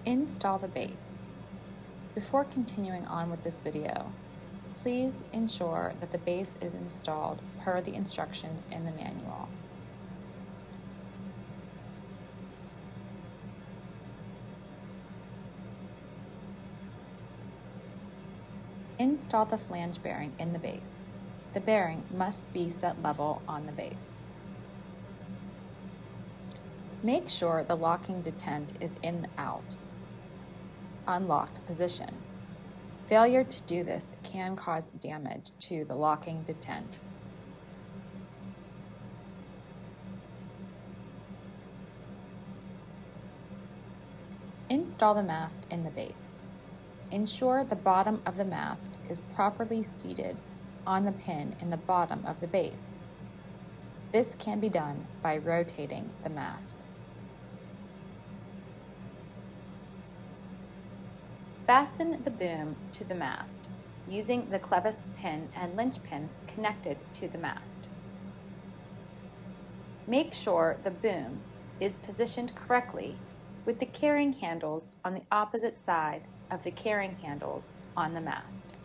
Install the base. Before continuing on with this video, please ensure that the base is installed per the instructions in the manual. Install the flange bearing in the base. The bearing must be set level on the base. Make sure the locking detent is in the out, unlocked position. Failure to do this can cause damage to the locking detent. Install the mast in the base. Ensure the bottom of the mast is properly seated on the pin in the bottom of the base. This can be done by rotating the mast. Fasten the boom to the mast using the clevis pin and linch pin connected to the mast. Make sure the boom is positioned correctly with the carrying handles on the opposite side of the carrying handles on the mast.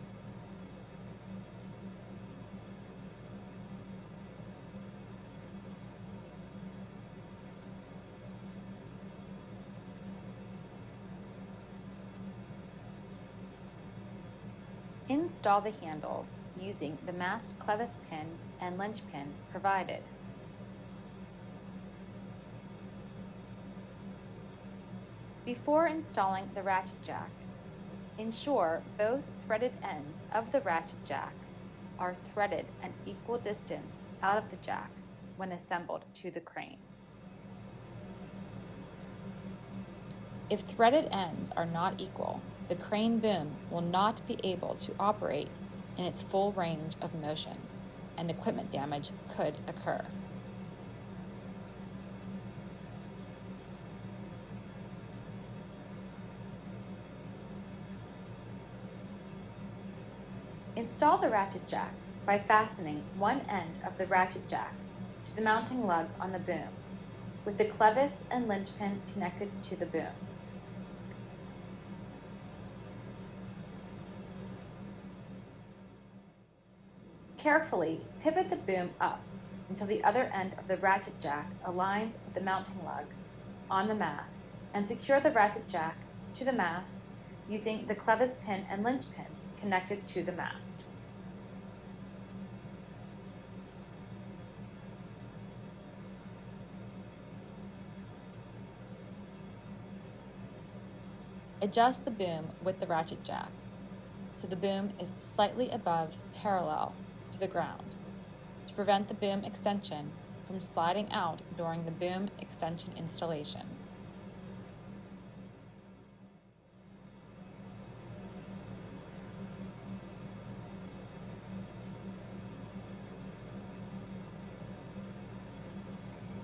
Install the handle using the mast clevis pin and linch pin provided. Before installing the ratchet jack, ensure both threaded ends of the ratchet jack are threaded an equal distance out of the jack when assembled to the crane. If threaded ends are not equal, the crane boom will not be able to operate in its full range of motion, and equipment damage could occur. Install the ratchet jack by fastening one end of the ratchet jack to the mounting lug on the boom, with the clevis and linch pin connected to the boom. Carefully pivot the boom up until the other end of the ratchet jack aligns with the mounting lug on the mast, and secure the ratchet jack to the mast using the clevis pin and linch pin connected to the mast. Adjust the boom with the ratchet jack so the boom is slightly above parallel to the ground to prevent the boom extension from sliding out during the boom extension installation.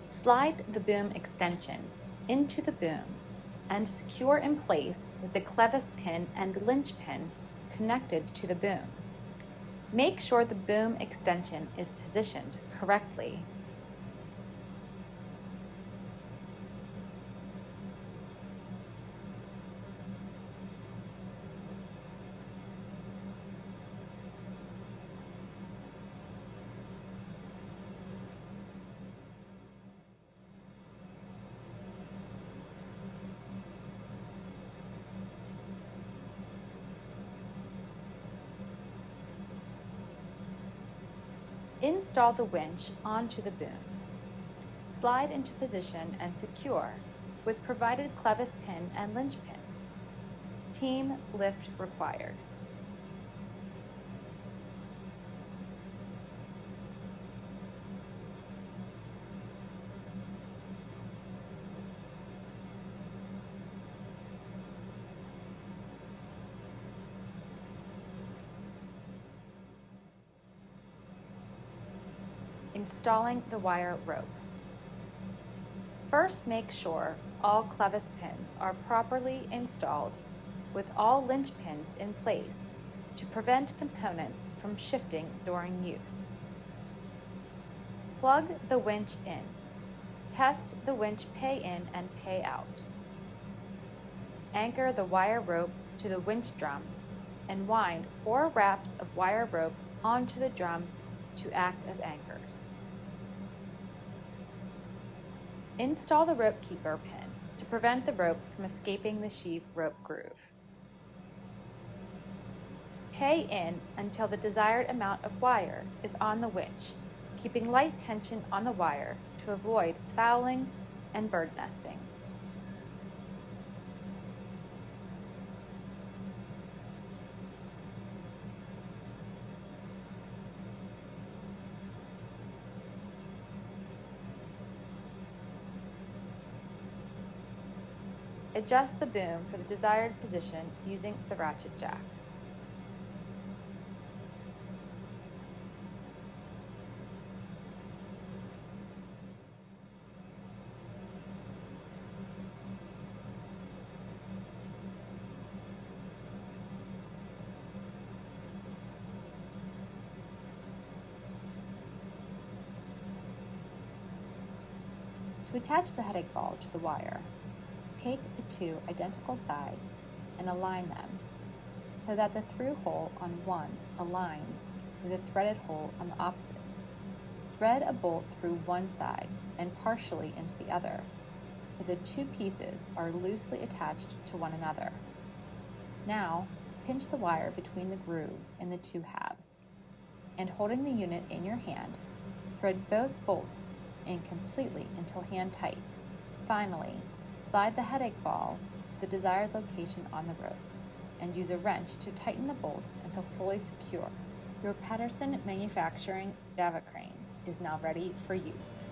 Slide the boom extension into the boom and secure in place with the clevis pin and linch pin connected to the boom. Make sure the boom extension is positioned correctly. Install the winch onto the boom. Slide into position and secure with provided clevis pin and linch pin. Team lift required. Installing the wire rope. First, make sure all clevis pins are properly installed with all linch pins in place to prevent components from shifting during use. Plug the winch in. Test the winch pay in and pay out. anchor the wire rope to the winch drum and wind 4 wraps of wire rope onto the drum to act as anchors. Install the rope keeper pin to prevent the rope from escaping the sheave rope groove. Pay in until the desired amount of wire is on the winch, keeping light tension on the wire to avoid fouling and bird nesting. Adjust the boom for the desired position using the ratchet jack. To attach the headache ball to the wire, take the 2 identical sides and align them so that the through hole on one aligns with the threaded hole on the opposite. Thread a bolt through one side and partially into the other so the 2 pieces are loosely attached to one another. Now, pinch the wire between the grooves in the 2 halves, and holding the unit in your hand, thread both bolts in completely until hand tight. Finally, slide the headache ball to the desired location on the rope and use a wrench to tighten the bolts until fully secure. Your Patterson manufacturing Davit crane is now ready for use.